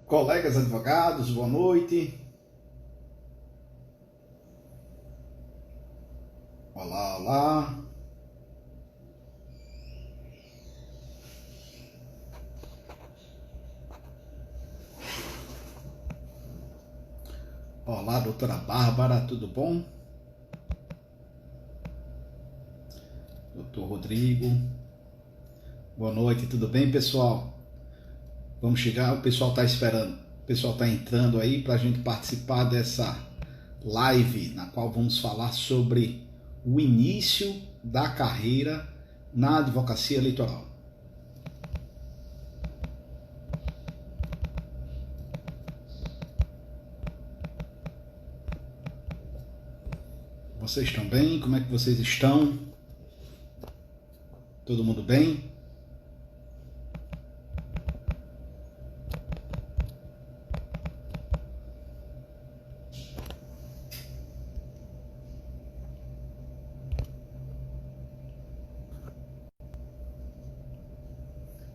Colegas advogados, boa noite. Olá, olá. Olá, doutora Bárbara, tudo bom? Doutor Rodrigo, boa noite, tudo bem, pessoal? Vamos chegar, o pessoal está esperando, o pessoal está entrando aí para a gente participar dessa live, na qual vamos falar sobre o início da carreira na advocacia eleitoral. Vocês estão bem? Como é que vocês estão? Todo mundo bem?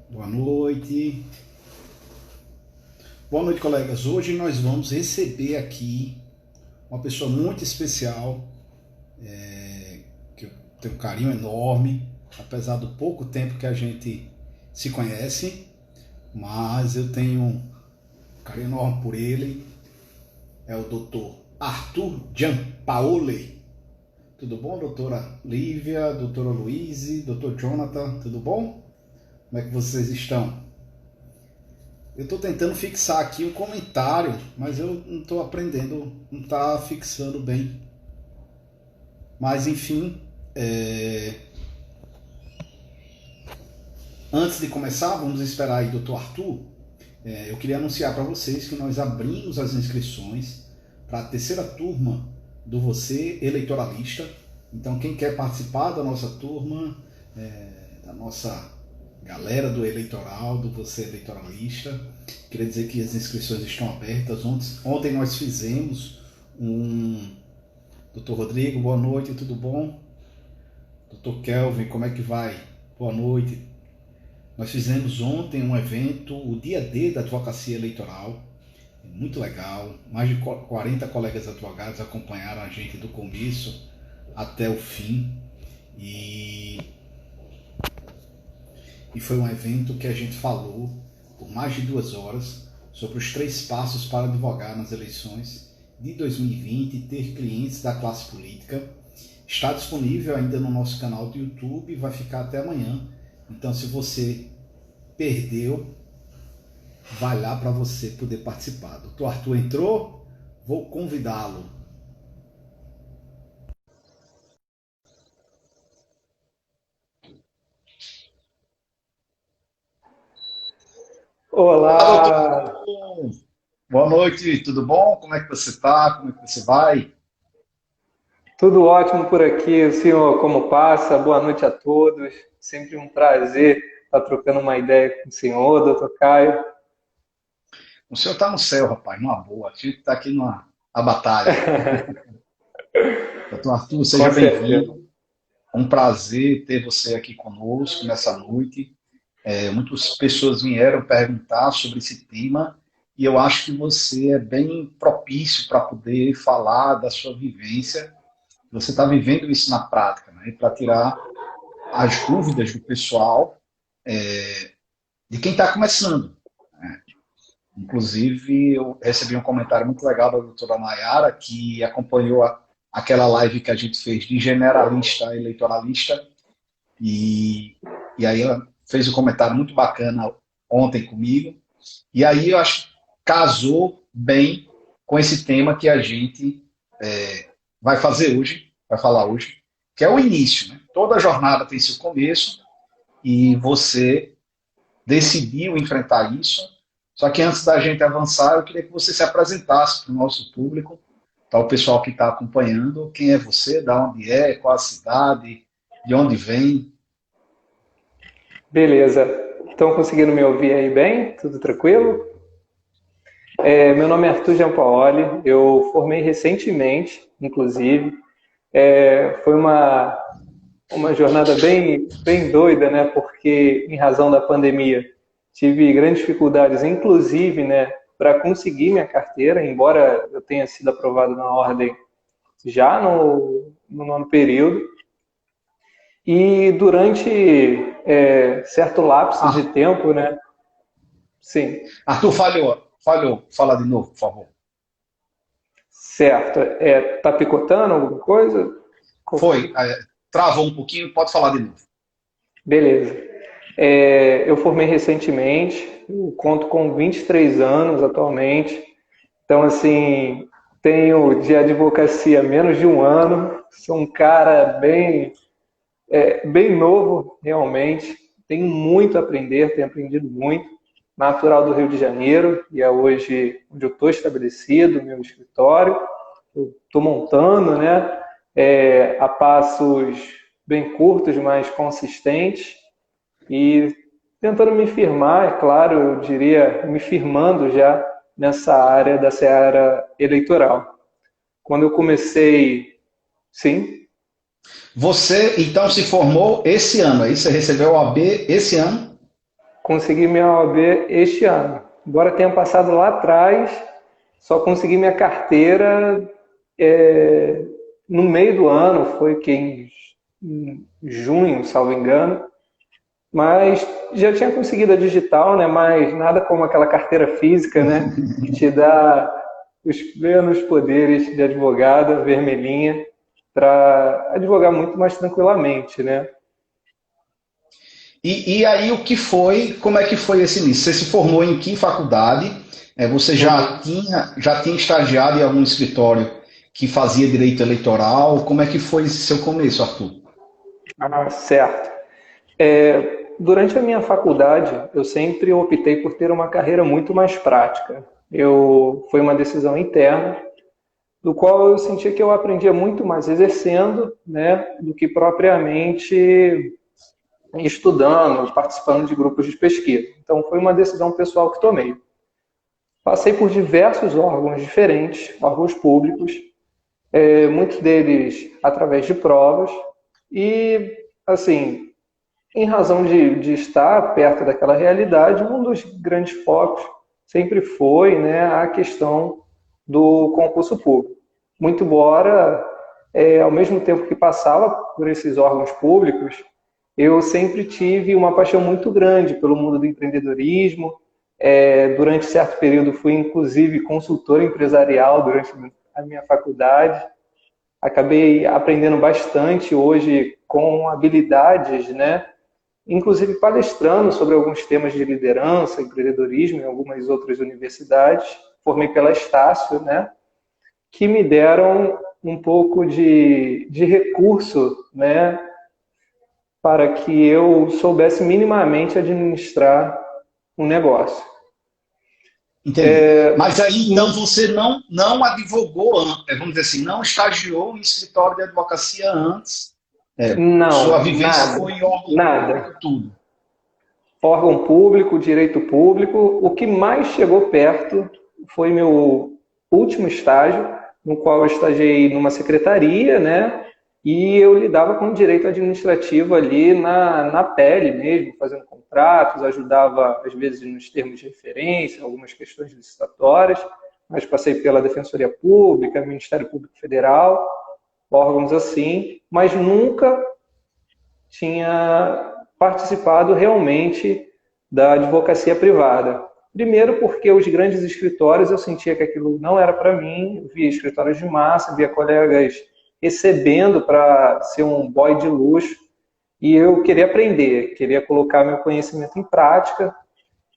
Boa noite. Boa noite, colegas. Hoje nós vamos receber aqui uma pessoa muito especial, que eu tenho um carinho enorme, apesar do pouco tempo que a gente se conhece, mas eu tenho um carinho enorme por ele. É o doutor Arthur Giampaoli. Tudo bom, doutora Lívia, doutora Luíse, doutor Jonathan, tudo bom? Como é que vocês estão? Eu estou tentando fixar aqui um comentário, mas eu não estou aprendendo, não está fixando bem. Mas enfim, antes de começar, vamos esperar aí, doutor Arthur. Eu queria anunciar para vocês que nós abrimos as inscrições para a terceira turma do Você Eleitoralista. Então, quem quer participar da nossa turma, da nossa galera do eleitoral, do Você Eleitoralista, queria dizer que as inscrições estão abertas. Ontem nós fizemos um... Doutor Rodrigo, boa noite, tudo bom? Doutor Kelvin, como é que vai? Boa noite. Nós fizemos ontem um evento, o Dia D da Advocacia Eleitoral, muito legal. Mais de 40 colegas advogados acompanharam a gente do começo até o fim. E foi um evento que a gente falou por mais de 2 horas sobre os 3 passos para advogar nas eleições de 2020 e ter clientes da classe política. Está disponível ainda no nosso canal do YouTube, vai ficar até amanhã. Então, se você perdeu, vai lá para você poder participar. Doutor Arthur entrou, vou convidá-lo. Olá, doutor. Boa noite, tudo bom? Como é que você está? Como é que você vai? tudo ótimo por aqui. O senhor como passa? Boa noite a todos. Sempre um prazer estar trocando uma ideia com o senhor, doutor Caio. O senhor está no céu, rapaz, numa boa. A gente está aqui numa a batalha. Doutor Arthur, seja Com certeza. bem-vindo. É um prazer ter você aqui conosco nessa noite. Muitas pessoas vieram perguntar sobre esse tema e eu acho que você é bem propício para poder falar da sua vivência. Você está vivendo isso na prática, né? Para tirar as dúvidas do pessoal, de quem está começando, né? Inclusive, eu recebi um comentário muito legal da doutora Nayara, que acompanhou aquela live que a gente fez de generalista a eleitoralista, e, e aí ela fez um comentário muito bacana ontem comigo, e aí eu acho que casou bem com esse tema que a gente vai fazer hoje, vai falar hoje, que é o início, né? Toda jornada tem seu começo, e você decidiu enfrentar isso. Só que antes da gente avançar, eu queria que você se apresentasse para o nosso público, para o pessoal que está acompanhando, quem é você, de onde é, qual a cidade, de onde vem. Beleza. Estão conseguindo me ouvir aí bem? Tudo tranquilo? Meu nome é Arthur Giampaoli. Eu formei recentemente, inclusive. Foi uma jornada bem doida, né? Porque, em razão da pandemia, tive grandes dificuldades, inclusive, né? para conseguir minha carteira, embora eu tenha sido aprovado na ordem já no nono período. E durante certo lapso de tempo, né? Sim. Arthur, falhou. Fala de novo, por favor. Certo. Tá picotando alguma coisa? Foi. Travou um pouquinho, pode falar de novo. Beleza. Eu formei recentemente, eu conto com 23 anos atualmente. Então, assim, tenho de advocacia menos de um ano. Sou um cara bem novo, realmente. Tenho muito a aprender, tenho aprendido muito. Natural do Rio de Janeiro, e é hoje onde eu estou estabelecido, meu escritório. Eu estou montando, né? A passos bem curtos, mas consistentes. E tentando me firmar, é claro, eu diria, me firmando já nessa área da seara eleitoral. Quando eu comecei, sim. Você, então, se formou esse ano, aí você recebeu o OAB esse ano? Consegui minha OAB este ano. Embora tenha passado lá atrás, só consegui minha carteira no meio do ano, foi que em junho, salvo engano. Mas já tinha conseguido a digital, né? Mas nada como aquela carteira física, né? Que te dá os plenos poderes de advogado, vermelhinha, para advogar muito mais tranquilamente, né? E aí como é que foi esse início? Você se formou em que faculdade? Você já tinha estagiado em algum escritório que fazia direito eleitoral? Como é que foi esse seu começo, Arthur? Certo. Durante a minha faculdade, eu sempre optei por ter uma carreira muito mais prática. Foi uma decisão interna, do qual eu sentia que eu aprendia muito mais exercendo, né, do que propriamente estudando, participando de grupos de pesquisa. Então, foi uma decisão pessoal que tomei. Passei por diversos órgãos diferentes, órgãos públicos, muitos deles através de provas, e, assim, em razão de estar perto daquela realidade, um dos grandes focos sempre foi, né, a questão do concurso público. Muito embora, ao mesmo tempo que passava por esses órgãos públicos, eu sempre tive uma paixão muito grande pelo mundo do empreendedorismo. Durante certo período fui, inclusive, consultor empresarial durante a minha faculdade. Acabei aprendendo bastante hoje com habilidades, né? Inclusive palestrando sobre alguns temas de liderança, empreendedorismo em algumas outras universidades. Formei pela Estácio, né? Que me deram um pouco de recurso, né? Para que eu soubesse minimamente administrar um negócio. Entendi. Mas aí, então, você não advogou, vamos dizer assim, não estagiou em escritório de advocacia antes. Não, sua vivência nada, foi em órgão público, tudo. Órgão público, direito público. O que mais chegou perto foi meu último estágio, no qual eu estagiei numa secretaria, né? E eu lidava com direito administrativo ali na pele mesmo, fazendo contratos, ajudava às vezes nos termos de referência, algumas questões licitatórias, mas passei pela Defensoria Pública, Ministério Público Federal, órgãos assim, mas nunca tinha participado realmente da advocacia privada. Primeiro porque os grandes escritórios eu sentia que aquilo não era para mim, eu via escritórios de massa, via colegas recebendo para ser um boy de luxo, e eu queria aprender, queria colocar meu conhecimento em prática,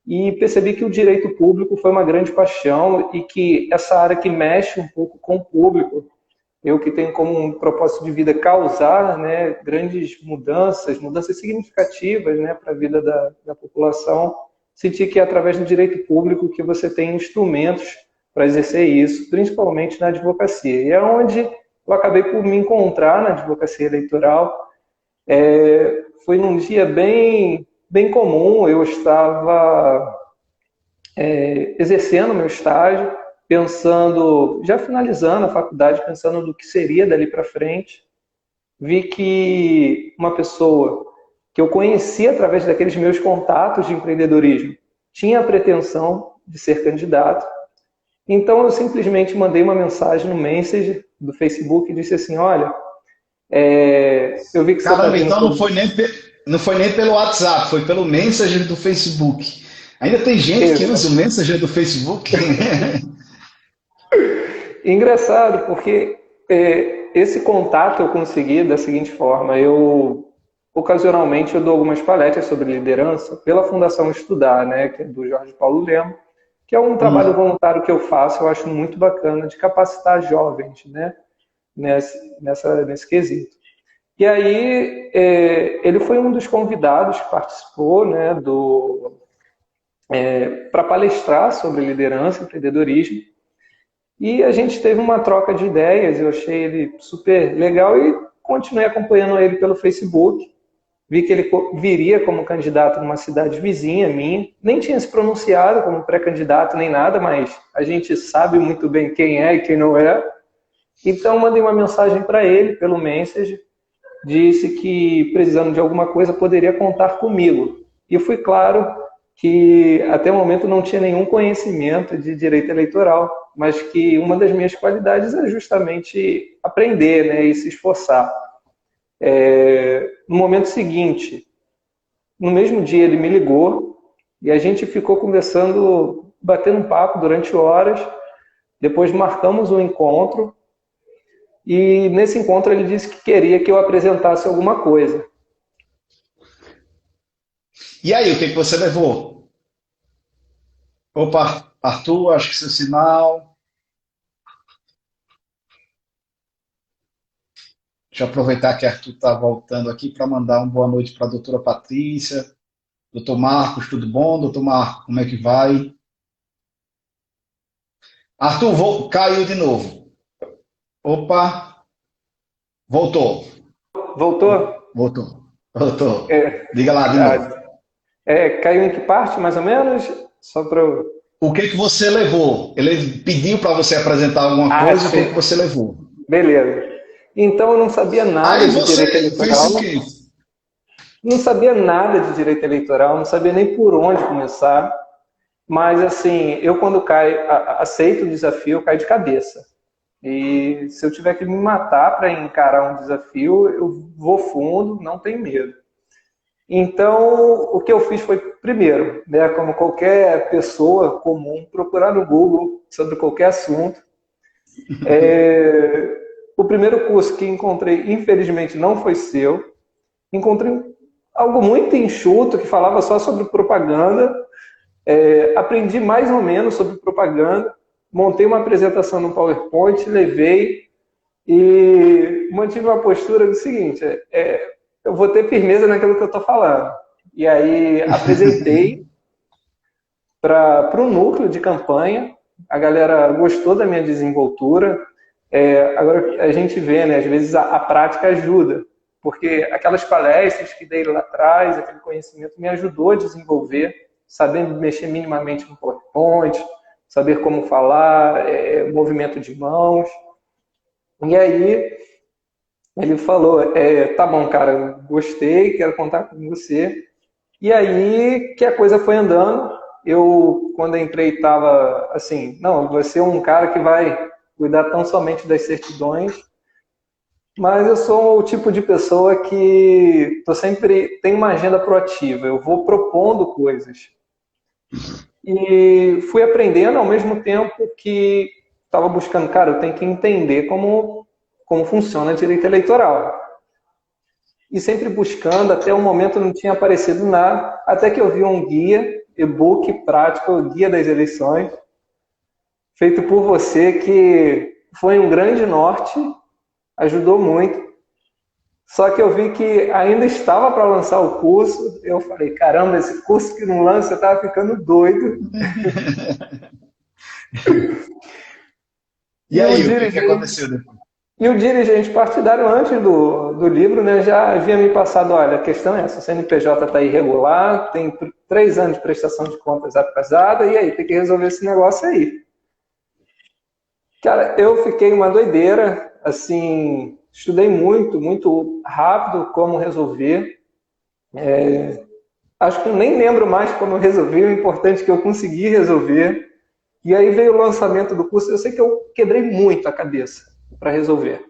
e percebi que o direito público foi uma grande paixão e que essa área que mexe um pouco com o público, eu que tenho como um propósito de vida causar, né, grandes mudanças significativas, né, para a vida da população, senti que é através do direito público que você tem instrumentos para exercer isso, principalmente na advocacia. E é onde eu acabei por me encontrar na advocacia eleitoral. Foi num dia bem comum, eu estava exercendo meu estágio, pensando, já finalizando a faculdade, pensando no que seria dali para frente. Vi que uma pessoa que eu conhecia através daqueles meus contatos de empreendedorismo tinha a pretensão de ser candidato. Então, eu simplesmente mandei uma mensagem no Messenger do Facebook e disse assim, olha, eu vi que você está Caramba, vindo... então não foi nem pelo WhatsApp, foi pelo Messenger do Facebook. Ainda tem gente que usa o Messenger do Facebook? Engraçado, porque esse contato eu consegui da seguinte forma, ocasionalmente eu dou algumas palestras sobre liderança pela Fundação Estudar, né, que é do Jorge Paulo Lema, que é um trabalho voluntário que eu faço, eu acho muito bacana, de capacitar jovens, né, nesse quesito. E aí, ele foi um dos convidados que participou, né, para palestrar sobre liderança e empreendedorismo. E a gente teve uma troca de ideias, eu achei ele super legal e continuei acompanhando ele pelo Facebook. Vi que ele viria como candidato numa cidade vizinha minha. Nem tinha se pronunciado como pré-candidato nem nada, mas a gente sabe muito bem quem é e quem não é. Então, mandei uma mensagem para ele pelo Messenger. Disse que, precisando de alguma coisa, poderia contar comigo. E fui claro que, até o momento, não tinha nenhum conhecimento de direito eleitoral, mas que uma das minhas qualidades é justamente aprender, né, e se esforçar. No momento seguinte, no mesmo dia, ele me ligou e a gente ficou conversando, batendo um papo durante horas. Depois marcamos um encontro. E nesse encontro ele disse que queria que eu apresentasse alguma coisa. E aí, o que você levou? Opa, Arthur, acho que seu sinal. Deixa eu aproveitar que Arthur está voltando aqui para mandar uma boa noite para a doutora Patrícia. Doutor Marcos, tudo bom? Doutor Marcos, como é que vai? Arthur, caiu de novo. Opa, voltou. Voltou? Voltou. Diga lá de novo. Caiu em que parte, mais ou menos? Só para O que você levou? Ele pediu para você apresentar alguma coisa, sim. o que você levou? Beleza. Então eu não sabia nada de direito eleitoral. Fez o quê? Não sabia nada de direito eleitoral, não sabia nem por onde começar. Mas, assim, eu quando aceito o desafio, eu caio de cabeça. E se eu tiver que me matar para encarar um desafio, eu vou fundo, não tenho medo. Então, o que eu fiz foi, primeiro, né, como qualquer pessoa comum, procurar no Google sobre qualquer assunto. O primeiro curso que encontrei, infelizmente, não foi seu. Encontrei algo muito enxuto que falava só sobre propaganda. Aprendi mais ou menos sobre propaganda. Montei uma apresentação no PowerPoint, levei e mantive uma postura do seguinte, eu vou ter firmeza naquilo que eu estou falando. E aí apresentei para o núcleo de campanha, a galera gostou da minha desenvoltura. Agora a gente vê, né, às vezes a prática ajuda, porque aquelas palestras que dei lá atrás, aquele conhecimento me ajudou a desenvolver, saber mexer minimamente no PowerPoint, saber como falar, movimento de mãos. E aí ele falou, tá bom, cara, gostei, quero contar com você. E aí que a coisa foi andando. Eu, quando entrei, estava assim, não, você é um cara que vai cuidar tão somente das certidões, mas eu sou o tipo de pessoa que sempre tem uma agenda proativa, eu vou propondo coisas. E fui aprendendo ao mesmo tempo que estava buscando, cara, eu tenho que entender como funciona direito eleitoral. E sempre buscando, até o momento não tinha aparecido nada, até que eu vi um guia, e-book prático, o Guia das Eleições, feito por você, que foi um grande norte, ajudou muito. Só que eu vi que ainda estava para lançar o curso, eu falei, caramba, esse curso que não lança, eu estava ficando doido. E aí, o que aconteceu depois? E o dirigente partidário, antes do livro, né, já havia me passado, olha, a questão é essa, o CNPJ está irregular, tem 3 anos de prestação de contas atrasada, e aí, tem que resolver esse negócio aí. Cara, eu fiquei uma doideira, assim, estudei muito, muito rápido como resolver. Acho que eu nem lembro mais como eu resolvi, o importante é que eu consegui resolver. E aí veio o lançamento do curso, eu sei que eu quebrei muito a cabeça para resolver.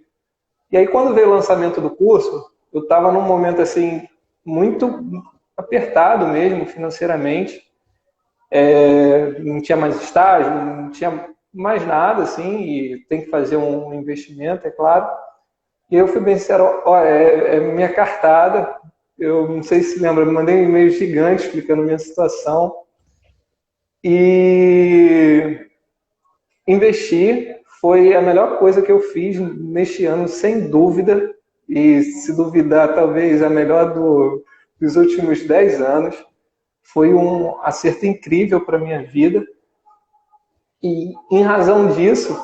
E aí quando veio o lançamento do curso, eu estava num momento assim, muito apertado mesmo financeiramente. Não tinha mais estágio, não tinha mais nada, assim, e tem que fazer um investimento, é claro. E eu fui bem sincero, ó, é minha cartada, eu não sei se lembra, eu mandei um e-mail gigante explicando a minha situação. E investir foi a melhor coisa que eu fiz neste ano, sem dúvida. E se duvidar, talvez a melhor dos últimos 10 anos. Foi um acerto incrível para a minha vida. E em razão disso,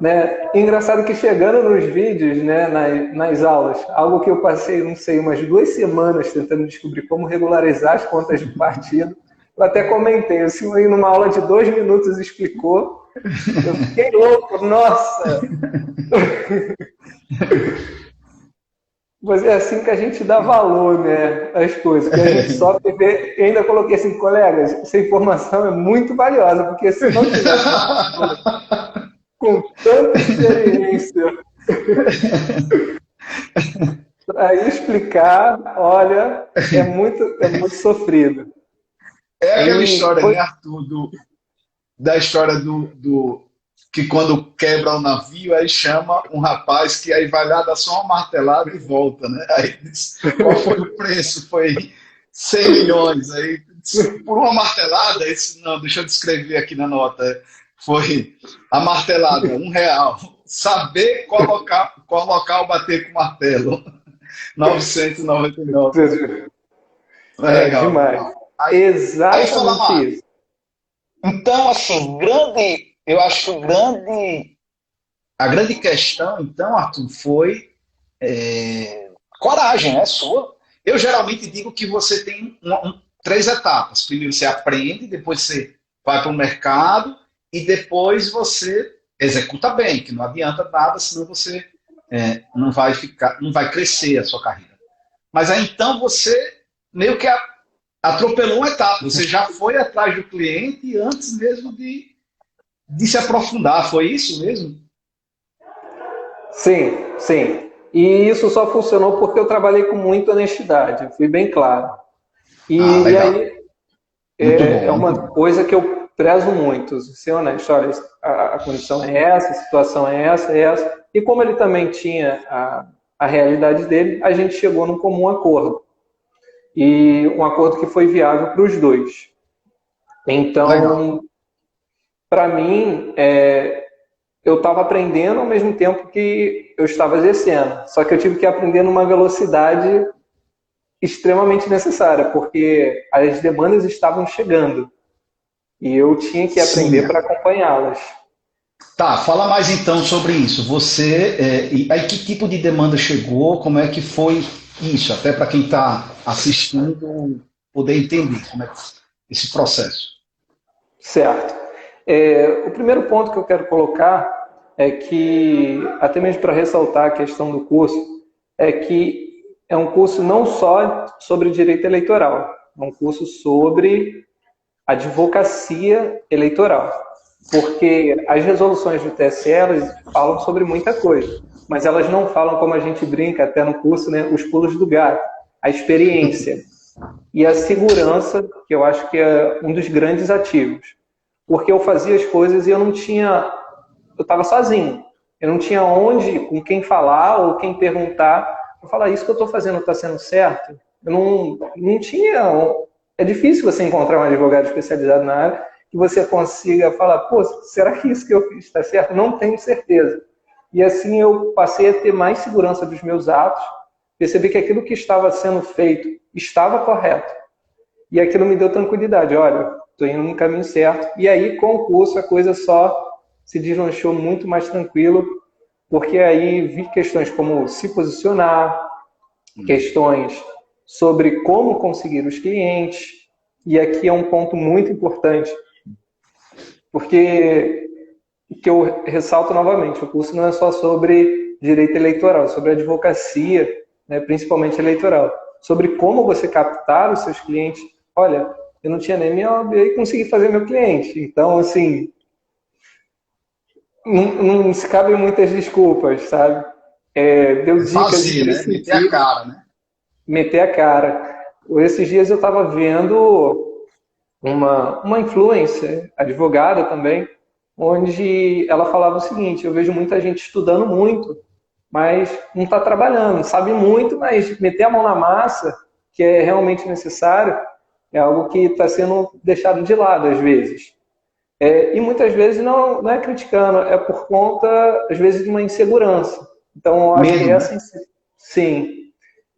né, engraçado que chegando nos vídeos, né, nas aulas, algo que eu passei, não sei, umas 2 semanas tentando descobrir como regularizar as contas de partido, eu até comentei, o senhor aí numa aula de 2 minutos explicou, eu fiquei louco, nossa! Mas é assim que a gente dá valor, né, às coisas, que a gente só vê. E ainda coloquei assim, colegas, essa informação é muito valiosa, porque se não tivesse com tanta experiência para explicar, olha, é muito sofrido. É aquela história, né, Arthur, da história que quando quebra o navio, aí chama um rapaz que aí vai lá, dá só uma martelada e volta, né? Aí diz, qual foi o preço? Foi 100 milhões. Aí, por uma martelada, esse, não, deixa eu descrever aqui na nota. Foi a martelada, R$ 1. Saber qual local bater com o martelo. 999. Legal, Demais. legal. Aí fala, Exatamente Marcos. isso. Então, assim, eu acho a grande questão, então, Arthur, foi coragem, né, sua. Eu geralmente digo que você tem 3 etapas. Primeiro você aprende, depois você vai para o mercado e depois você executa bem, que não adianta nada, senão você não vai crescer a sua carreira. Mas aí então você meio que atropelou uma etapa, você já foi atrás do cliente antes mesmo de se aprofundar, foi isso mesmo? Sim, sim. E isso só funcionou porque eu trabalhei com muita honestidade, fui bem claro. Ah, E legal. aí Muito é bom, muito uma bom. coisa que eu prezo muito, ser honesto. Olha, a condição é essa, a situação é essa, é essa. E como ele também tinha a realidade dele, a gente chegou num comum acordo. E um acordo que foi viável para os dois. Legal. Então, para mim, eu estava aprendendo ao mesmo tempo que eu estava exercendo. Só que eu tive que aprender numa velocidade extremamente necessária, porque as demandas estavam chegando. E eu tinha que Sim. aprender para acompanhá-las. Tá, fala mais então sobre isso. E aí que tipo de demanda chegou? Como é que foi isso? Até para quem está assistindo poder entender como é que esse processo. Certo. O primeiro ponto que eu quero colocar é que, até mesmo para ressaltar a questão do curso, é que é um curso não só sobre direito eleitoral, é um curso sobre advocacia eleitoral. Porque as resoluções do TSE, elas falam sobre muita coisa, mas elas não falam, como a gente brinca até no curso, né, os pulos do gato, a experiência e a segurança, que eu acho que é um dos grandes ativos. Porque eu fazia as coisas e eu estava sozinho. Eu não tinha onde, com quem falar ou quem perguntar. Eu falar, isso que eu estou fazendo está sendo certo? Eu não tinha. É difícil você encontrar um advogado especializado na área que você consiga falar, pô, será que isso que eu fiz está certo? Não tenho certeza. E assim eu passei a ter mais segurança dos meus atos, percebi que aquilo que estava sendo feito estava correto. E aquilo me deu tranquilidade. Olha, estou indo no caminho certo. E aí, com o curso, a coisa só se deslanchou muito mais tranquilo, porque aí vi questões como se posicionar, questões sobre como conseguir os clientes, e aqui é um ponto muito importante, porque que eu ressalto novamente, o curso não é só sobre direito eleitoral, é sobre advocacia, né, principalmente eleitoral, sobre como você captar os seus clientes, olha, eu não tinha nem minha OAB e consegui fazer meu cliente. Então, assim, não se cabem muitas desculpas, sabe? Deu dicas Fazer, né? nesse Meter a sentido, cara, né? meter a cara. Esses dias eu estava vendo uma influencer, advogada também, onde ela falava o seguinte: eu vejo muita gente estudando muito, mas não está trabalhando, sabe muito, mas meter a mão na massa, que é realmente necessário, é algo que está sendo deixado de lado às vezes. E muitas vezes não é criticando, é por conta, às vezes, de uma insegurança. Então, eu acho que Medo, né? sim,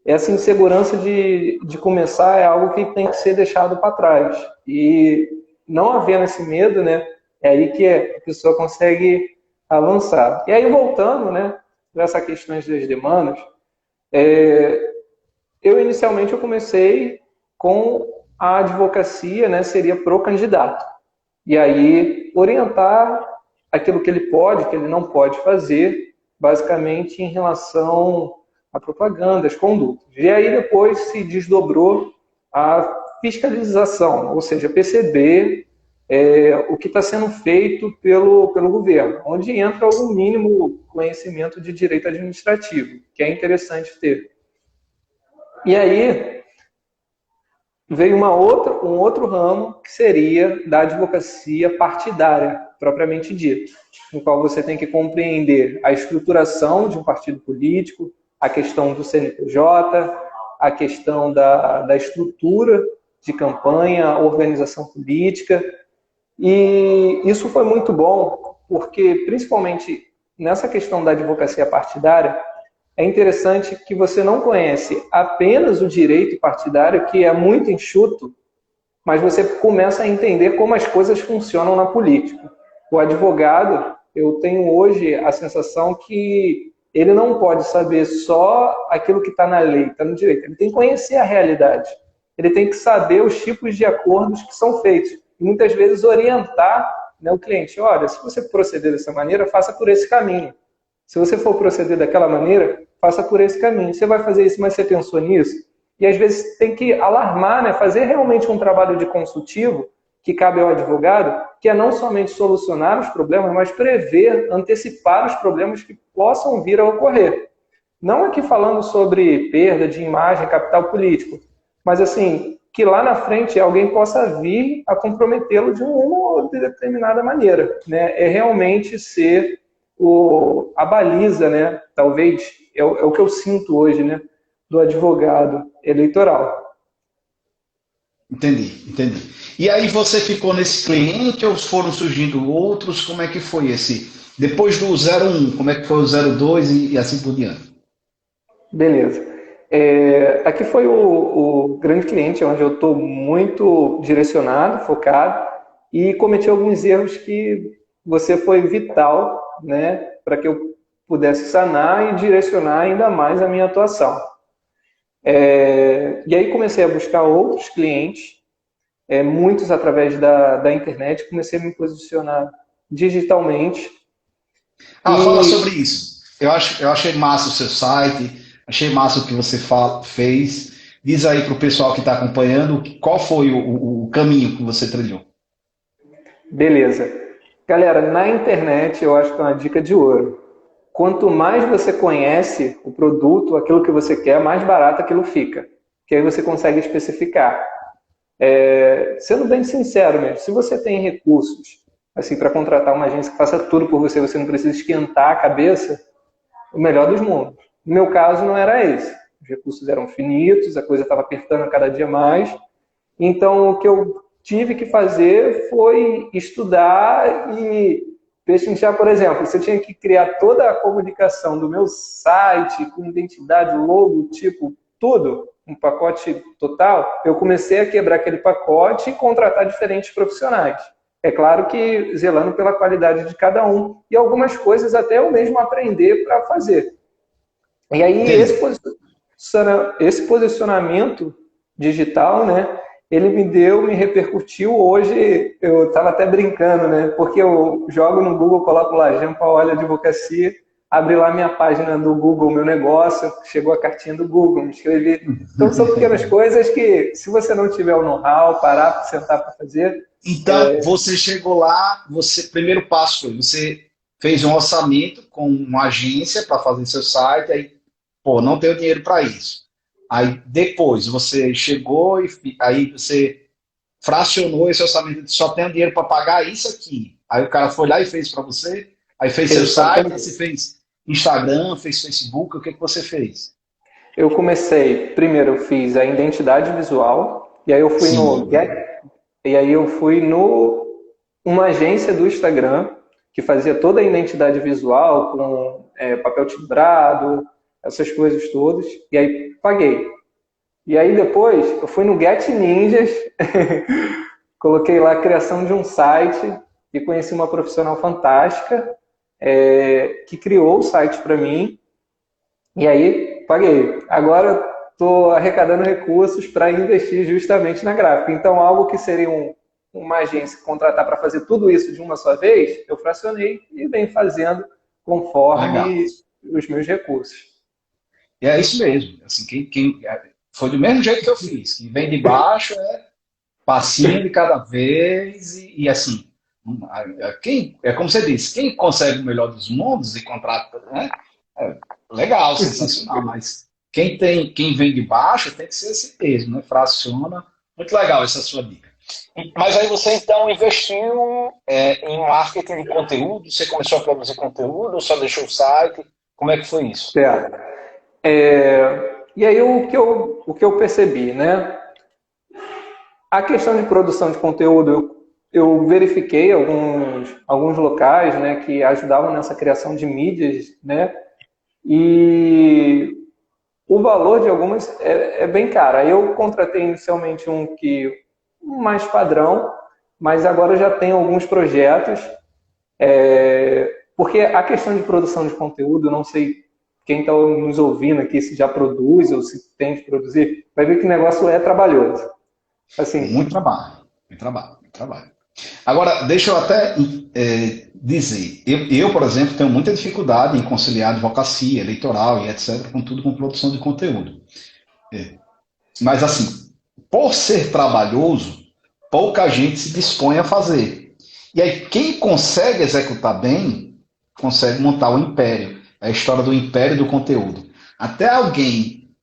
essa insegurança de começar é algo que tem que ser deixado para trás. E não havendo esse medo, né, é aí que a pessoa consegue avançar. E aí, voltando, né, para essa questão das demandas, eu inicialmente eu comecei com a advocacia, né, seria pro candidato. E aí orientar aquilo que ele pode, que ele não pode fazer, basicamente em relação à propaganda, às condutas. E aí depois se desdobrou a fiscalização, ou seja, perceber o que está sendo feito pelo governo, onde entra algum mínimo conhecimento de direito administrativo, que é interessante ter. E aí veio um outro ramo que seria da advocacia partidária, propriamente dito, no qual você tem que compreender a estruturação de um partido político, a questão do CNPJ, a questão da estrutura de campanha, organização política. E isso foi muito bom, porque principalmente nessa questão da advocacia partidária, é interessante que você não conhece apenas o direito partidário, que é muito enxuto, mas você começa a entender como as coisas funcionam na política. O advogado, eu tenho hoje a sensação que ele não pode saber só aquilo que está na lei, está no direito. Ele tem que conhecer a realidade. Ele tem que saber os tipos de acordos que são feitos. E muitas vezes orientar, né, o cliente: olha, se você proceder dessa maneira, faça por esse caminho. Se você for proceder daquela maneira, faça por esse caminho. Você vai fazer isso, mas você pensou nisso? E às vezes tem que alarmar, né? Fazer realmente um trabalho de consultivo que cabe ao advogado, que é não somente solucionar os problemas, mas prever, antecipar os problemas que possam vir a ocorrer. Não aqui falando sobre perda de imagem, capital político, mas assim, que lá na frente alguém possa vir a comprometê-lo de uma ou determinada maneira, né? É realmente ser a baliza, né? Talvez é o que eu sinto hoje, né? Do advogado eleitoral. Entendi, entendi. E aí você ficou nesse cliente ou foram surgindo outros? Como é que foi esse? Depois do 01, como é que foi o 02 e assim por diante? Beleza. Aqui foi o grande cliente, onde eu estou muito direcionado, focado, e cometi alguns erros que você foi vital, né, para que eu pudesse sanar e direcionar ainda mais a minha atuação. E aí comecei a buscar outros clientes, muitos através da internet, comecei a me posicionar digitalmente. Ah, fala sobre isso. Eu achei massa o seu site, achei massa o que você fez. Diz aí para o pessoal que está acompanhando qual foi o caminho que você trilhou. Beleza. Galera, na internet eu acho que é uma dica de ouro. Quanto mais você conhece o produto, aquilo que você quer, mais barato aquilo fica. Que aí você consegue especificar. Sendo bem sincero mesmo, se você tem recursos assim para contratar uma agência que faça tudo por você, você não precisa esquentar a cabeça, o melhor dos mundos. No meu caso não era esse. Os recursos eram finitos, a coisa estava apertando a cada dia mais. Então o que eu tive que fazer foi estudar e pesquisar. Por exemplo, você tinha que criar toda a comunicação do meu site, com identidade, logo, tipo, tudo, um pacote total. Eu comecei a quebrar aquele pacote e contratar diferentes profissionais. É claro que zelando pela qualidade de cada um. E algumas coisas até eu mesmo aprender para fazer. E aí Entendi. esse posicionamento digital, né, ele me repercutiu. Hoje, eu estava até brincando, né, porque eu jogo no Google, coloco lá Jean Paoli Advocacia, abri lá minha página do Google, meu negócio, chegou a cartinha do Google, me inscrevi. Então são pequenas coisas que, se você não tiver o know-how, parar, sentar para fazer... Então, você chegou lá, primeiro passo foi, você fez um orçamento com uma agência para fazer seu site, aí, pô, não tenho dinheiro para isso. Aí depois você chegou e aí você fracionou esse orçamento, só tenho dinheiro para pagar isso aqui. Aí o cara foi lá e fez para você, aí fez seu site, você fez Instagram, fez Facebook, o que você fez? Eu comecei, primeiro eu fiz a identidade visual, e aí eu fui no Get, e aí eu fui uma agência do Instagram que fazia toda a identidade visual com papel timbrado, essas coisas todas, e aí paguei. E aí depois eu fui no Get Ninjas, coloquei lá a criação de um site e conheci uma profissional fantástica que criou o site para mim, e aí paguei. Agora estou arrecadando recursos para investir justamente na gráfica. Então, algo que seria uma agência contratar para fazer tudo isso de uma só vez, eu fracionei e venho fazendo conforme os meus recursos. E é isso mesmo. Assim, foi do mesmo jeito que eu fiz. Quem vem de baixo passinho de cada vez e assim, é como você disse, quem consegue o melhor dos mundos e contrata, né? Legal, sensacional, mas quem vem de baixo tem que ser esse mesmo, né? Fraciona. Muito legal essa sua dica. Mas aí você então investiu em marketing de conteúdo, você começou a produzir conteúdo ou só deixou o site? Como é que foi isso? E aí o que eu percebi, né? A questão de produção de conteúdo, eu verifiquei alguns locais, né, que ajudavam nessa criação de mídias, né? E o valor de algumas é bem caro. Aí eu contratei inicialmente um mais padrão, mas agora eu já tenho alguns projetos, porque a questão de produção de conteúdo, eu não sei quem está nos ouvindo aqui se já produz ou se tem de produzir, vai ver que o negócio é trabalhoso. Assim, muito trabalho, muito trabalho, muito trabalho. Agora, deixa eu até dizer, eu, por exemplo, tenho muita dificuldade em conciliar advocacia, eleitoral e etc., com tudo com produção de conteúdo. Mas, assim, por ser trabalhoso, pouca gente se dispõe a fazer. E aí, quem consegue executar bem, consegue montar o império. É a história do império do conteúdo. Até alguém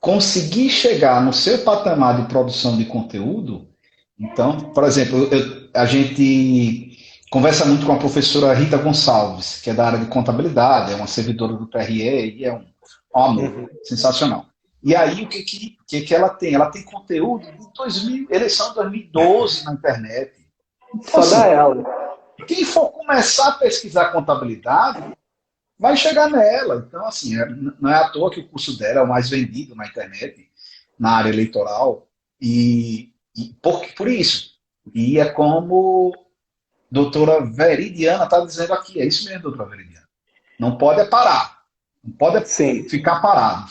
conseguir chegar no seu patamar de produção de conteúdo. Então, por exemplo, a gente conversa muito com a professora Rita Gonçalves, que é da área de contabilidade, é uma servidora do TRE e é um amor, sensacional. E aí, o que ela tem? Ela tem conteúdo de eleição de 2012 na internet. Então, só dá ela. Quem for começar a pesquisar contabilidade, vai chegar nela. Então, assim, não é à toa que o curso dela é o mais vendido na internet, na área eleitoral, e por isso. E é como a doutora Veridiana está dizendo aqui, é isso mesmo, doutora Veridiana. Não pode parar. Não pode ficar parado.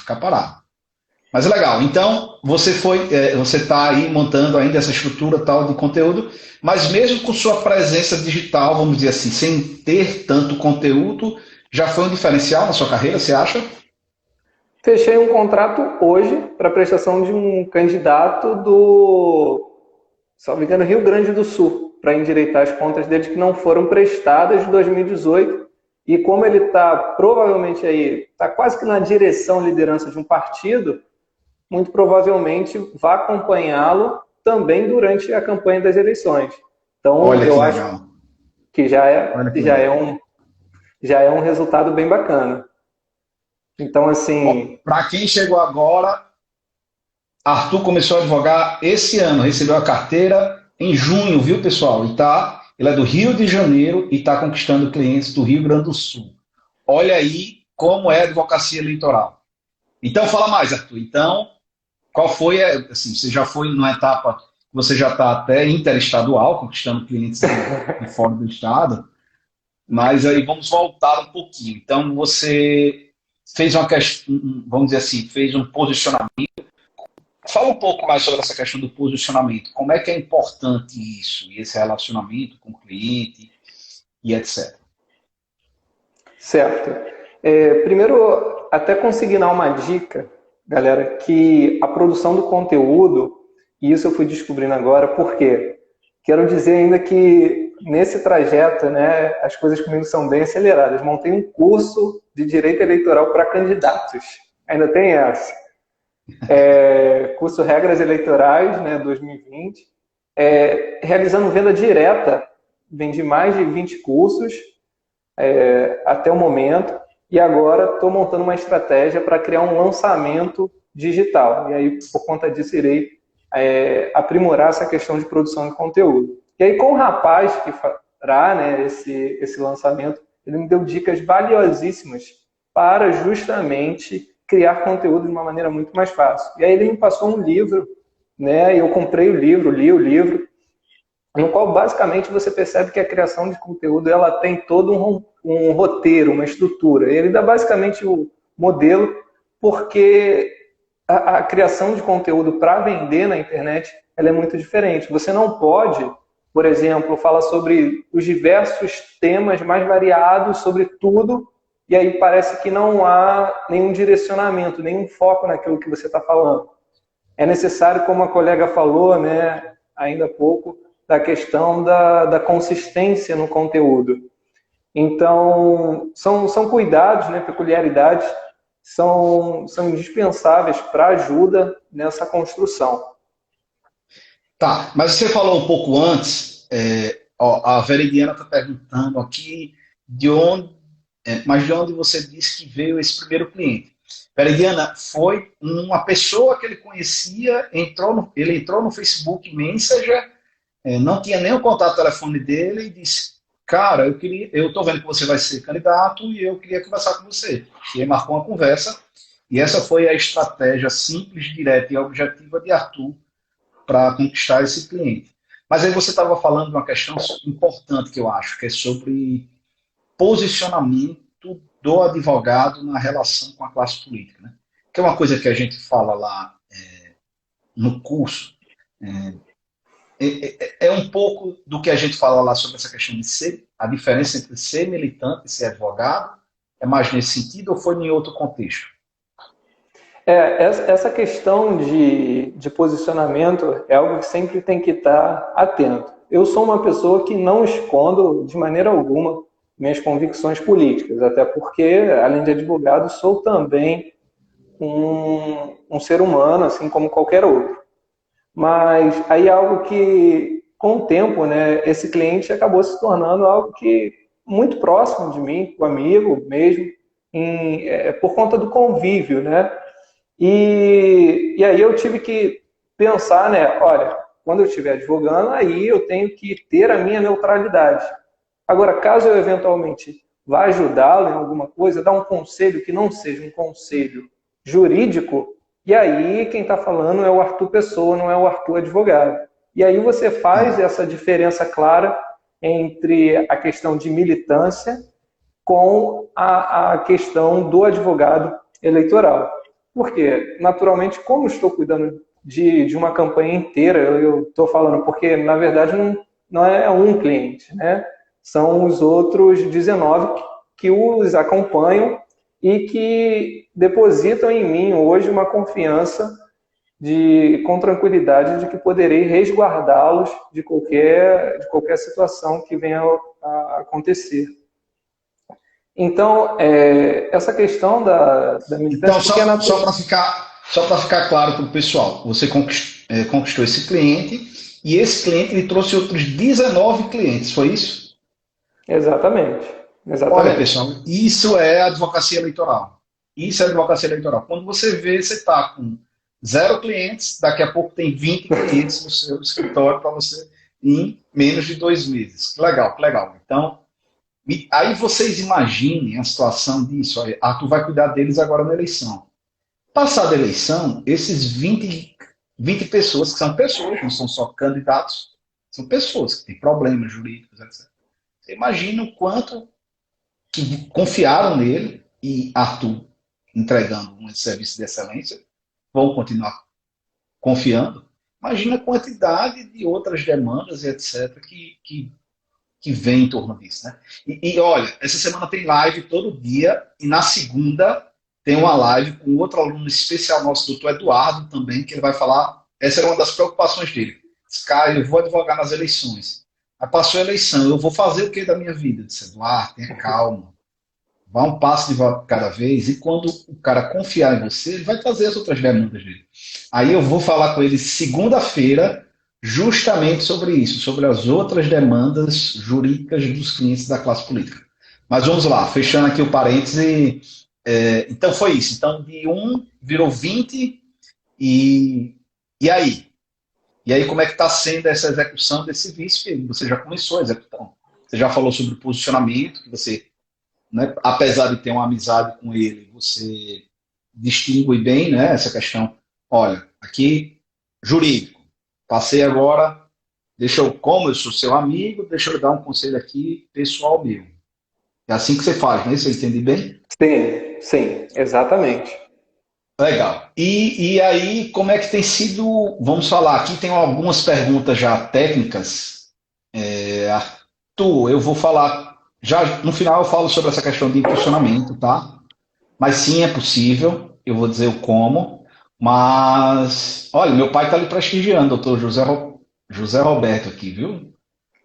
Mas é legal. Então, você está aí montando ainda essa estrutura tal de conteúdo, mas mesmo com sua presença digital, vamos dizer assim, sem ter tanto conteúdo, já foi um diferencial na sua carreira, você acha? Fechei um contrato hoje para prestação de um candidato se não me engano, Rio Grande do Sul, para endireitar as contas dele que não foram prestadas de 2018. E como ele está provavelmente aí, está quase que na direção, liderança de um partido, muito provavelmente vai acompanhá-lo também durante a campanha das eleições. Então, eu acho que já é um resultado bem bacana. Então, assim... Para quem chegou agora, Arthur começou a advogar esse ano, recebeu a carteira em junho, viu, pessoal? Ele é do Rio de Janeiro e está conquistando clientes do Rio Grande do Sul. Olha aí como é a advocacia eleitoral. Então, fala mais, Arthur. Então, qual foi, assim, você já foi numa etapa, você já está até interestadual, conquistando clientes de fora do estado, mas aí vamos voltar um pouquinho. Então, você fez uma questão, vamos dizer assim, fez um posicionamento. Fala um pouco mais sobre essa questão do posicionamento. Como é que é importante isso, e esse relacionamento com o cliente e etc. Certo. Primeiro, até consignar uma dica, galera, que a produção do conteúdo, e isso eu fui descobrindo agora, por quê? Quero dizer ainda que nesse trajeto, né, as coisas comigo são bem aceleradas. Montei um curso de direito eleitoral para candidatos. Ainda tem essa. Curso Regras Eleitorais, né, 2020. Realizando venda direta, vendi mais de 20 cursos até o momento. E agora estou montando uma estratégia para criar um lançamento digital. E aí, por conta disso, irei aprimorar essa questão de produção de conteúdo. E aí, com o rapaz que fará, né, esse lançamento, ele me deu dicas valiosíssimas para justamente criar conteúdo de uma maneira muito mais fácil. E aí ele me passou um livro, né, eu comprei o livro, li o livro, no qual basicamente você percebe que a criação de conteúdo ela tem todo um roteiro, uma estrutura. Ele dá basicamente o modelo, porque a criação de conteúdo para vender na internet ela é muito diferente. Você não pode, por exemplo, falar sobre os diversos temas mais variados, sobre tudo, e aí parece que não há nenhum direcionamento, nenhum foco naquilo que você está falando. É necessário, como a colega falou, né, ainda há pouco, da questão da consistência no conteúdo. Então, são cuidados, né, peculiaridades, são indispensáveis para ajuda nessa construção. Tá, mas você falou um pouco antes, a Veridiana está perguntando aqui mas de onde você disse que veio esse primeiro cliente. Veridiana, foi uma pessoa que ele conhecia, ele entrou no Facebook Messenger, não tinha nem o contato telefone dele e disse, cara, eu estou vendo que você vai ser candidato e eu queria conversar com você. E aí marcou uma conversa, e essa foi a estratégia simples, direta e objetiva de Arthur para conquistar esse cliente. Mas aí você estava falando de uma questão importante que eu acho, que é sobre posicionamento do advogado na relação com a classe política, né? Que é uma coisa que a gente fala lá no curso, um pouco do que a gente fala lá sobre essa questão de a diferença entre ser militante e ser advogado, é mais nesse sentido ou foi em outro contexto? Essa questão de posicionamento é algo que sempre tem que estar atento. Eu sou uma pessoa que não escondo de maneira alguma minhas convicções políticas, até porque, além de advogado, sou também um ser humano, assim como qualquer outro. Mas aí é algo que, com o tempo, né, esse cliente acabou se tornando algo que muito próximo de mim, o amigo mesmo, por conta do convívio, né? E aí eu tive que pensar, né, olha, quando eu estiver advogando, aí eu tenho que ter a minha neutralidade. Agora, caso eu eventualmente vá ajudá-lo em alguma coisa, dar um conselho que não seja um conselho jurídico, e aí quem está falando é o Arthur Pessoa, não é o Arthur advogado. E aí você faz essa diferença clara entre a questão de militância com a questão do advogado eleitoral. Porque, naturalmente, como estou cuidando de uma campanha inteira, eu estou falando porque, na verdade, não é um cliente, né? São os outros 19 que os acompanham e que depositam em mim hoje uma confiança com tranquilidade de que poderei resguardá-los de qualquer situação que venha a acontecer. Então, essa questão da militância... Então, só para ficar claro para o pessoal, você conquistou esse cliente e esse cliente ele trouxe outros 19 clientes, foi isso? Exatamente. Olha, pessoal, isso é advocacia eleitoral. Isso é advocacia eleitoral. Quando você vê, você está com 0 clientes, daqui a pouco tem 20 clientes no seu escritório para você em menos de 2 meses. Que legal, que legal. Então, aí vocês imaginem a situação disso. Arthur vai cuidar deles agora na eleição. Passada a eleição, esses 20 pessoas, que são pessoas, não são só candidatos, são pessoas que têm problemas jurídicos, etc. Você imagina o quanto que confiaram nele e Arthur entregando um serviço de excelência, vão continuar confiando. Imagina a quantidade de outras demandas e etc. que que vem em torno disso, né? Olha, essa semana tem live todo dia, e na segunda tem uma live com outro aluno especial nosso, doutor Eduardo, também, que ele vai falar. Essa era uma das preocupações dele. Caio, eu vou advogar nas eleições. Aí passou a eleição, eu vou fazer o que da minha vida? Eu disse, Eduardo, tenha calma. Vá um passo de cada vez, e quando o cara confiar em você, ele vai fazer as outras demandas dele. Aí eu vou falar com ele segunda-feira, justamente sobre isso, sobre as outras demandas jurídicas dos clientes da classe política. Mas vamos lá, fechando aqui o parêntese. Então foi isso. Então de 1 virou 20, e aí? E aí como é que está sendo essa execução desse vício que você já começou a executar? Você já falou sobre o posicionamento, que você, né, apesar de ter uma amizade com ele, você distingue bem, né, essa questão. Olha, aqui, jurídico, passei agora, como eu sou seu amigo, deixa eu dar um conselho aqui, pessoal meu. É assim que você faz, né? Você entende bem? Sim, sim, exatamente. Legal. E aí, como é que tem sido? Vamos falar, aqui tem algumas perguntas já técnicas. Arthur, eu vou falar, já no final eu falo sobre essa questão de impulsionamento, tá? Mas sim, é possível, eu vou dizer o como. Mas, olha, meu pai está ali prestigiando, doutor José Roberto aqui, viu?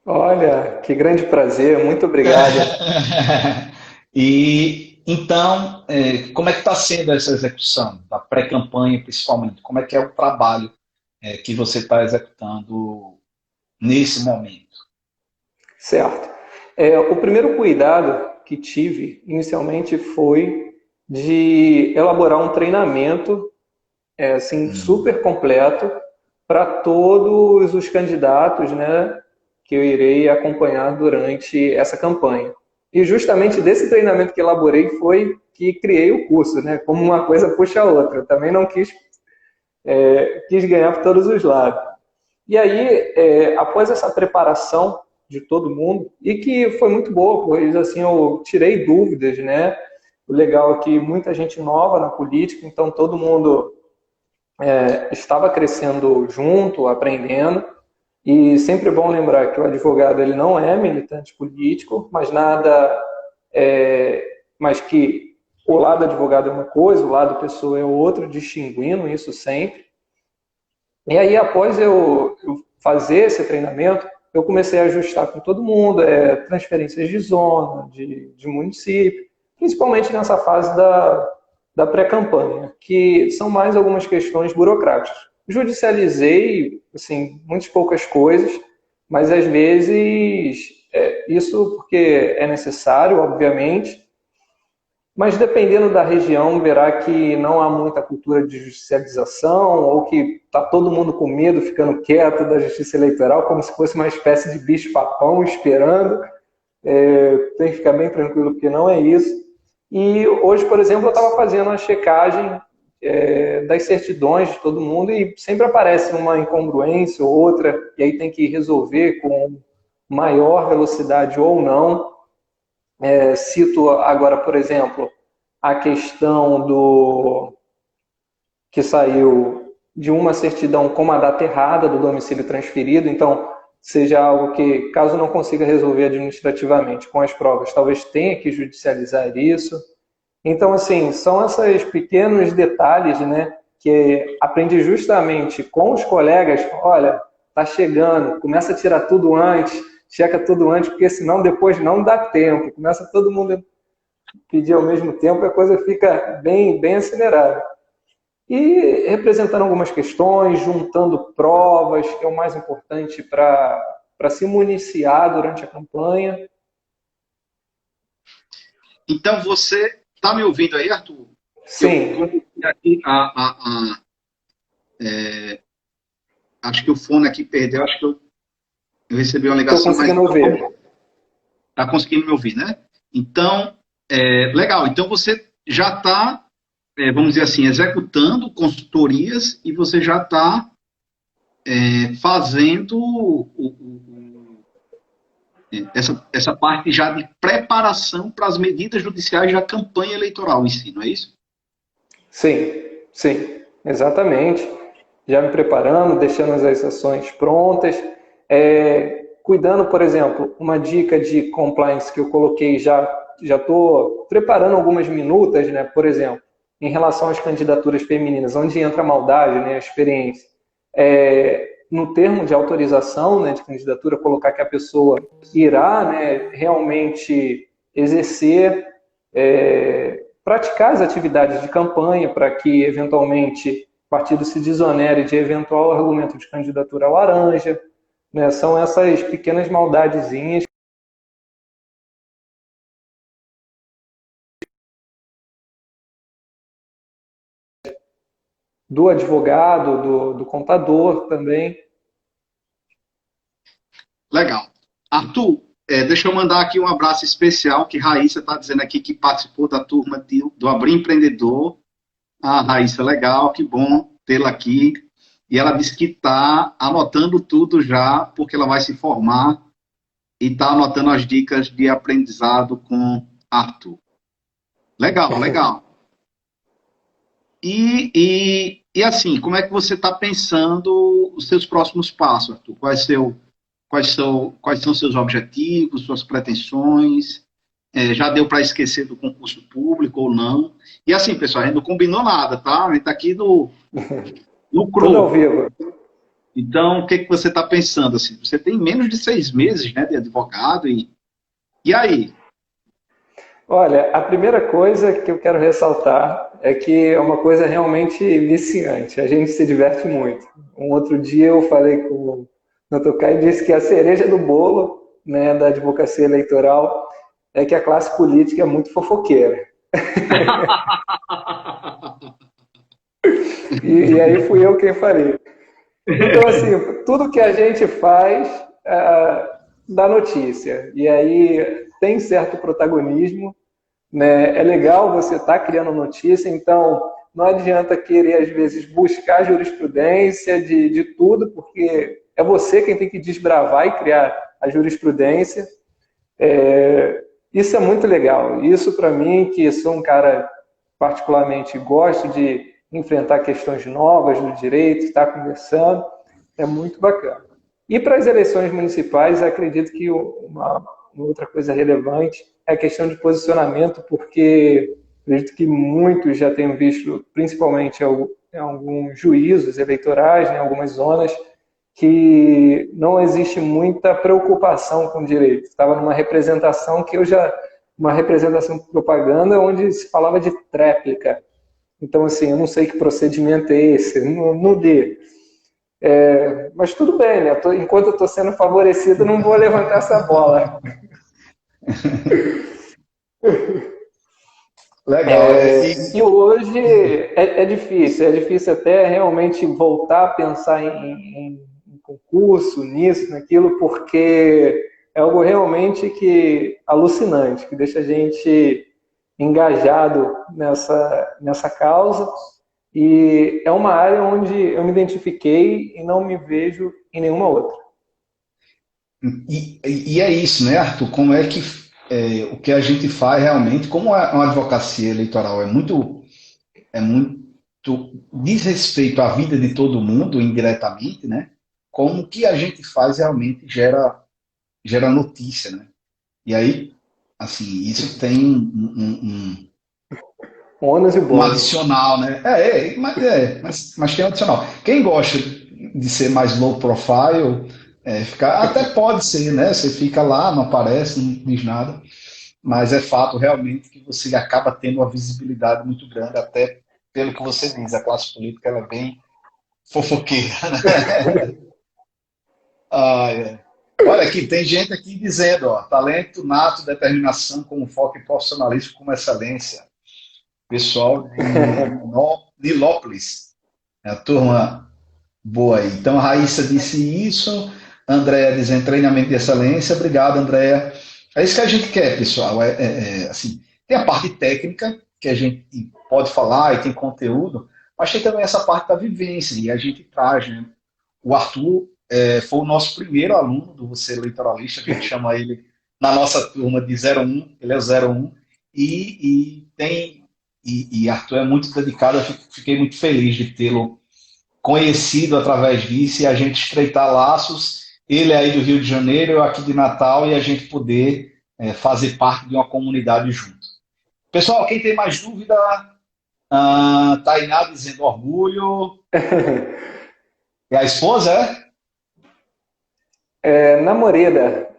Olha, que grande prazer, muito obrigado. E então, como é que está sendo essa execução da pré-campanha, principalmente? Como é que é o trabalho que você está executando nesse momento? Certo. O primeiro cuidado que tive inicialmente foi de elaborar um treinamento assim, super completo para todos os candidatos, né, que eu irei acompanhar durante essa campanha. E justamente desse treinamento que elaborei foi que criei o curso, né? Como uma coisa puxa a outra. Eu também não quis ganhar por todos os lados. E aí, após essa preparação de todo mundo, e que foi muito boa, pois assim eu tirei dúvidas, né? O legal é que muita gente nova na política, então todo mundo estava crescendo junto, aprendendo. E sempre é bom lembrar que o advogado ele não é militante político, mas que o lado advogado é uma coisa, o lado pessoa é outra, distinguindo isso sempre. E aí, após eu fazer esse treinamento, eu comecei a ajustar com todo mundo, transferências de zona, de município, principalmente nessa fase da pré-campanha, que são mais algumas questões burocráticas. Judicializei, assim, muitas poucas coisas, mas às vezes isso porque é necessário, obviamente, mas dependendo da região, verá que não há muita cultura de judicialização ou que está todo mundo com medo, ficando quieto da justiça eleitoral, como se fosse uma espécie de bicho-papão esperando. Tem que ficar bem tranquilo, porque não é isso. E hoje, por exemplo, eu estava fazendo uma checagem das certidões de todo mundo e sempre aparece uma incongruência ou outra, e aí tem que resolver com maior velocidade ou não. Cito agora, por exemplo, a questão que saiu de uma certidão com uma data errada do domicílio transferido, então seja algo que, caso não consiga resolver administrativamente com as provas, talvez tenha que judicializar isso. Então, assim, são esses pequenos detalhes, né, que aprendi justamente com os colegas. Olha, tá chegando, começa a tirar tudo antes, checa tudo antes, porque senão depois não dá tempo. Começa todo mundo pedir ao mesmo tempo e a coisa fica bem, bem acelerada. E representando algumas questões, juntando provas, que é o mais importante para se municiar durante a campanha. Então você está me ouvindo aí, Arthur? Sim. Acho que o fone aqui perdeu, acho que eu recebi uma ligação. Estou conseguindo ouvir. Está conseguindo me ouvir, né? Então, legal. Então você já está, vamos dizer assim, executando consultorias e você já está fazendo essa parte já de preparação para as medidas judiciais da campanha eleitoral em si, não é isso? Sim, exatamente. Já me preparando, deixando as ações prontas. cuidando, por exemplo, uma dica de compliance que eu coloquei, já estou preparando algumas minutas, né, por exemplo, em relação às candidaturas femininas, onde entra a maldade, né, a experiência. No termo de autorização, né, de candidatura, colocar que a pessoa irá, né, realmente exercer, praticar as atividades de campanha para que, eventualmente, o partido se desonere de eventual argumento de candidatura laranja, né? São essas pequenas maldadezinhas do advogado, do contador também. Legal. Arthur, deixa eu mandar aqui um abraço especial, que Raíssa está dizendo aqui que participou da turma do Abrir Empreendedor. Ah, Raíssa, legal, que bom tê-la aqui. E ela disse que está anotando tudo já, porque ela vai se formar e está anotando as dicas de aprendizado com Arthur. Legal, legal. E assim, como é que você está pensando os seus próximos passos, Arthur? Quais são seus objetivos, suas pretensões? Já deu para esquecer do concurso público ou não? E assim, pessoal, a gente não combinou nada, tá? A gente está aqui no cru. Tudo ao vivo. Então, o que você está pensando? Assim, você tem menos de 6 meses, né, de advogado, e aí? Olha, a primeira coisa que eu quero ressaltar é que é uma coisa realmente viciante. A gente se diverte muito. Um outro dia eu falei com o Dr. Caio e disse que a cereja do bolo, né, da advocacia eleitoral é que a classe política é muito fofoqueira. E aí fui eu quem falei. Então, assim, tudo que a gente faz dá notícia. E aí tem certo protagonismo, né? É legal você estar criando notícia, então não adianta querer, às vezes, buscar jurisprudência de tudo, porque é você quem tem que desbravar e criar a jurisprudência. Isso é muito legal. Isso, para mim, que sou um cara particularmente gosto de enfrentar questões novas no direito, estar conversando, é muito bacana. E para as eleições municipais, acredito que uma outra coisa relevante é a questão de posicionamento, porque acredito que muitos já tenham visto, principalmente em alguns juízos eleitorais, em algumas zonas, que não existe muita preocupação com o direito. Estava numa representação uma representação de propaganda onde se falava de tréplica. Então, assim, eu não sei que procedimento é esse, não dê. Mas tudo bem, né? Enquanto eu estou sendo favorecido, não vou levantar essa bola. Legal. E hoje é difícil até realmente voltar a pensar em concurso, nisso, naquilo, porque é algo realmente alucinante, que deixa a gente engajado nessa causa, e é uma área onde eu me identifiquei e não me vejo em nenhuma outra. E é isso, né, Arthur? Como é que o que a gente faz realmente, como uma advocacia eleitoral é muito diz respeito à vida de todo mundo indiretamente, né? Como o que a gente faz realmente gera notícia, né? E aí, assim, isso tem ônus e bônus. Um adicional, né? Mas tem um adicional. Quem gosta de ser mais low profile, até pode ser, né? Você fica lá, não aparece, não diz nada, mas é fato realmente que você acaba tendo uma visibilidade muito grande, até pelo que você diz, a classe política ela é bem fofoqueira, né? Olha aqui, tem gente aqui dizendo, ó, talento nato, determinação como foco e profissionalismo como excelência. Pessoal de Nilópolis, a turma boa aí. Então, a Raíssa disse isso, Andréa dizendo treinamento de excelência. Obrigado, Andréa. É isso que a gente quer, pessoal. Assim, tem a parte técnica, que a gente pode falar e tem conteúdo, mas tem também essa parte da vivência, e a gente traz, né? O Arthur foi o nosso primeiro aluno do Você Eleitoralista, que a gente chama ele na nossa turma de 01, ele é o 01, e Arthur é muito dedicado, eu fiquei muito feliz de tê-lo conhecido através disso e a gente estreitar laços ele aí do Rio de Janeiro, eu aqui de Natal, e a gente poder fazer parte de uma comunidade junto. Pessoal, quem tem mais dúvida, Tainá dizendo orgulho. É a esposa, é? Namorada.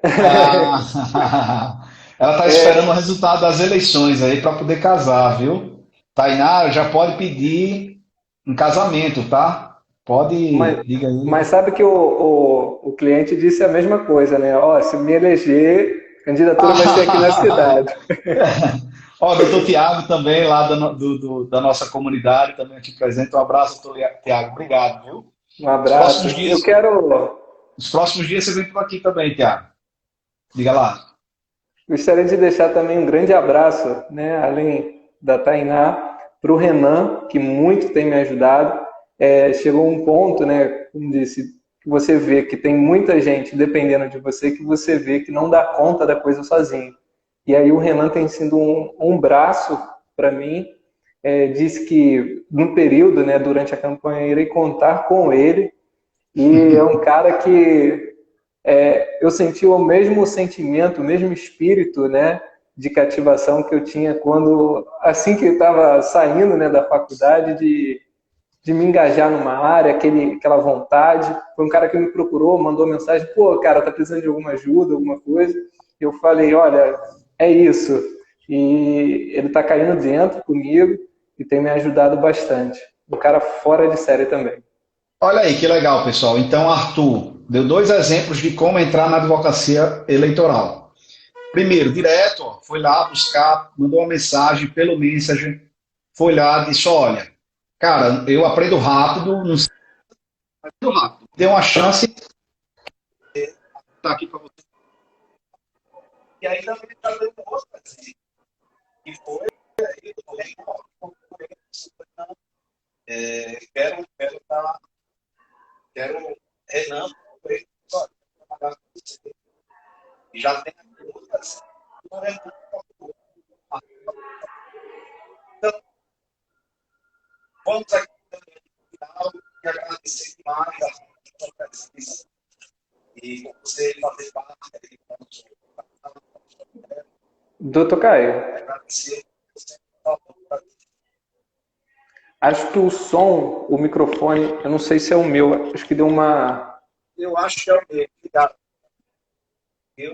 Ela está esperando o resultado das eleições aí para poder casar, viu? Tainá já pode pedir um casamento, tá? Pode, Mas, diga mas aí. sabe que o cliente disse a mesma coisa, né? Ó, se me eleger, a candidatura vai ser aqui na cidade. Ó, doutor Tiago também, lá da nossa comunidade, também aqui presente. Um abraço, doutor Tiago. Obrigado, viu? Um Os abraço. próximos Eu dias, quero, os próximos dias você vem por aqui também, Tiago. Diga lá. gostaria de deixar também um grande abraço, né? Além da Tainá, para o Renan, que muito tem me ajudado. Chegou um ponto, né? Como disse, que você vê que tem muita gente dependendo de você, que você vê que não dá conta da coisa sozinho. E aí o Renan tem sido um braço para mim. Disse que no período, né, durante a campanha, irei contar com ele. E é um cara que eu senti o mesmo sentimento, o mesmo espírito, né, de cativação que eu tinha quando, assim que eu estava saindo, né, da faculdade, de me engajar numa área, aquela vontade. Foi um cara que me procurou, mandou mensagem, pô, cara, tá precisando de alguma ajuda, alguma coisa? Eu falei, olha, é isso. E ele tá caindo dentro comigo e tem me ajudado bastante. Um cara fora de série também. Olha aí que legal, pessoal. Então, Arthur deu dois exemplos de como entrar na advocacia eleitoral. Primeiro, direto, ó, foi lá buscar, mandou uma mensagem pelo Messenger, foi lá, disse, olha, cara, eu aprendo rápido, não sei, aprendo rápido. Deu uma chance de estar aqui para você. E aí também está dando outro exemplo. E foi, eu falei, quero Renan, trabalhar com você. E já tem outras. Então, vamos aqui no final e agradecer demais a sua presença e por você fazer parte aí do nosso Doutor Caio, agradecer você. acho que o som, o microfone, eu não sei se é o meu, acho que deu uma... Eu acho que é o mesmo. Obrigado. Eu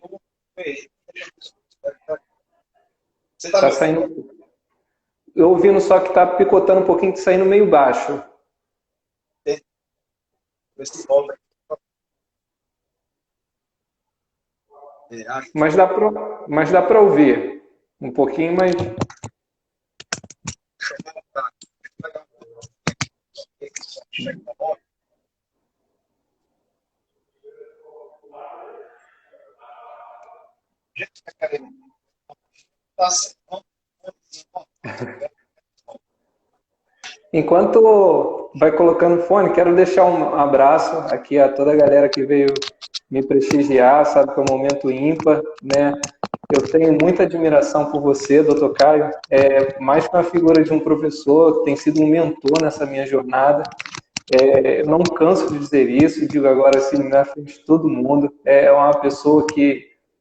você está Tá me ouvindo? saindo... Eu ouvindo só que tá picotando um pouquinho, tá saindo meio baixo. Esse volta Mas dá para ouvir. Um pouquinho, mas... Enquanto vai colocando fone, quero deixar um abraço aqui a toda a galera que veio me prestigiar, sabe que é um momento ímpar, né? Eu tenho muita admiração por você, doutor Caio, mais que uma figura de um professor, tem sido um mentor nessa minha jornada. Eu não canso de dizer isso, digo agora assim, na frente de todo mundo. É uma pessoa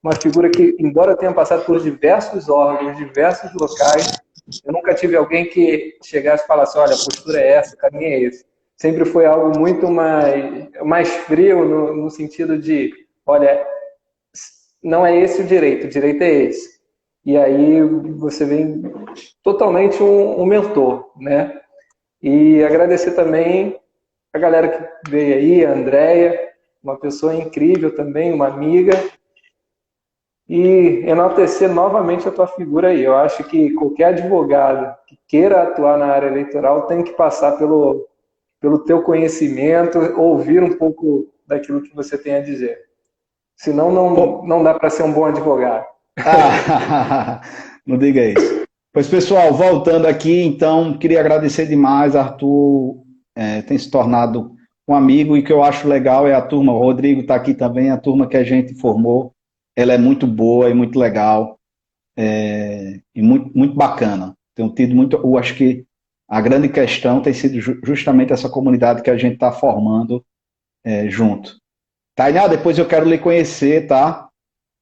uma figura que, embora eu tenha passado por diversos órgãos, diversos locais, eu nunca tive alguém que chegasse e falasse, olha, a postura é essa, o caminho é esse. Sempre foi algo muito mais frio, no sentido de, olha, não é esse o direito é esse. E aí você vem totalmente um mentor, né? E agradecer também a galera que veio aí, a Andréia, uma pessoa incrível também, uma amiga, e enaltecer novamente a tua figura aí. Eu acho que qualquer advogado que queira atuar na área eleitoral tem que passar pelo teu conhecimento, ouvir um pouco daquilo que você tem a dizer. Senão não dá para ser um bom advogado. Não diga isso. Pois, pessoal, voltando aqui, então, queria agradecer demais. Arthur tem se tornado um amigo, e o que eu acho legal é a turma, o Rodrigo está aqui também, a turma que a gente formou, ela é muito boa e muito legal, e muito, muito bacana. Tenho tido muito, eu acho que a grande questão tem sido justamente essa comunidade que a gente está formando junto. Tainá, depois eu quero lhe conhecer, tá?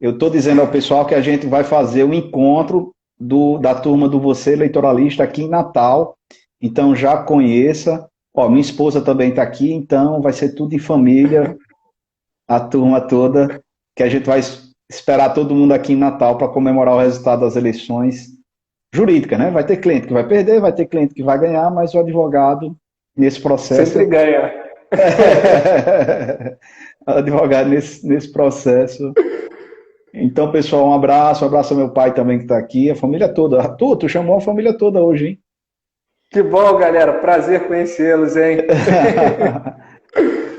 Eu estou dizendo ao pessoal que a gente vai fazer o encontro da turma do Você Eleitoralista aqui em Natal. Então já conheça. Ó, minha esposa também está aqui, então vai ser tudo em família, a turma toda, que a gente vai esperar todo mundo aqui em Natal para comemorar o resultado das eleições jurídicas, né? Vai ter cliente que vai perder, vai ter cliente que vai ganhar, mas o advogado, nesse processo... Sempre ganha. O advogado nesse processo... Então, pessoal, um abraço ao meu pai também que está aqui, a família toda. Arthur, tu chamou a família toda hoje, hein? Que bom, galera. Prazer conhecê-los, hein?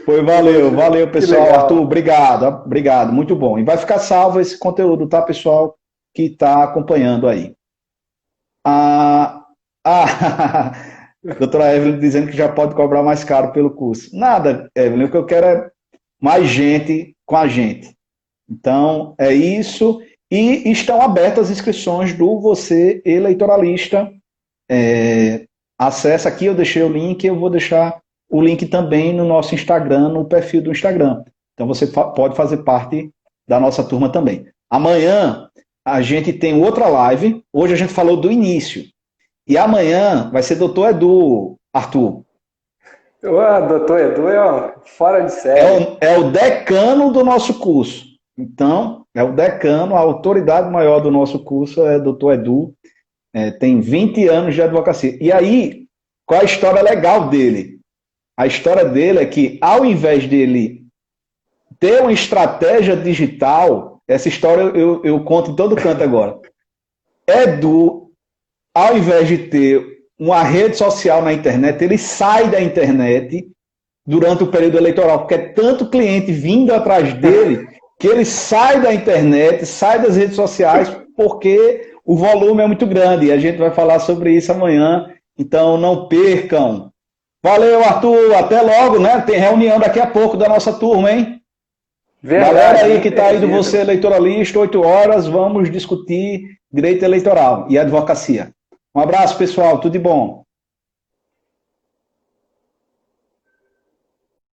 Foi, valeu, pessoal. Arthur, obrigado, muito bom. E vai ficar salvo esse conteúdo, tá, pessoal, que está acompanhando aí. Doutora Evelyn dizendo que já pode cobrar mais caro pelo curso. Nada, Evelyn, o que eu quero é mais gente com a gente. Então, é isso. E estão abertas as inscrições do Você Eleitoralista. Acesse aqui, eu deixei o link, eu vou deixar o link também no nosso Instagram, no perfil do Instagram. Então, você pode fazer parte da nossa turma também. Amanhã, a gente tem outra live. Hoje a gente falou do início. E amanhã vai ser Doutor Edu, Arthur. Doutor Edu fora de série. É o decano do nosso curso. Então, é o decano, a autoridade maior do nosso curso é Doutor Edu, tem 20 anos de advocacia. E aí, qual é a história legal dele? A história dele é que, ao invés dele ter uma estratégia digital, essa história eu conto em todo canto agora. Edu, ao invés de ter uma rede social na internet, ele sai da internet durante o período eleitoral, porque é tanto cliente vindo atrás dele que ele sai da internet, sai das redes sociais, porque o volume é muito grande. E a gente vai falar sobre isso amanhã, então não percam. Valeu, Arthur, até logo, né? Tem reunião daqui a pouco da nossa turma, hein? Verdade, galera aí que está aí do Você Eleitoralista, 8 horas, vamos discutir direito eleitoral e advocacia. Um abraço, pessoal, tudo de bom.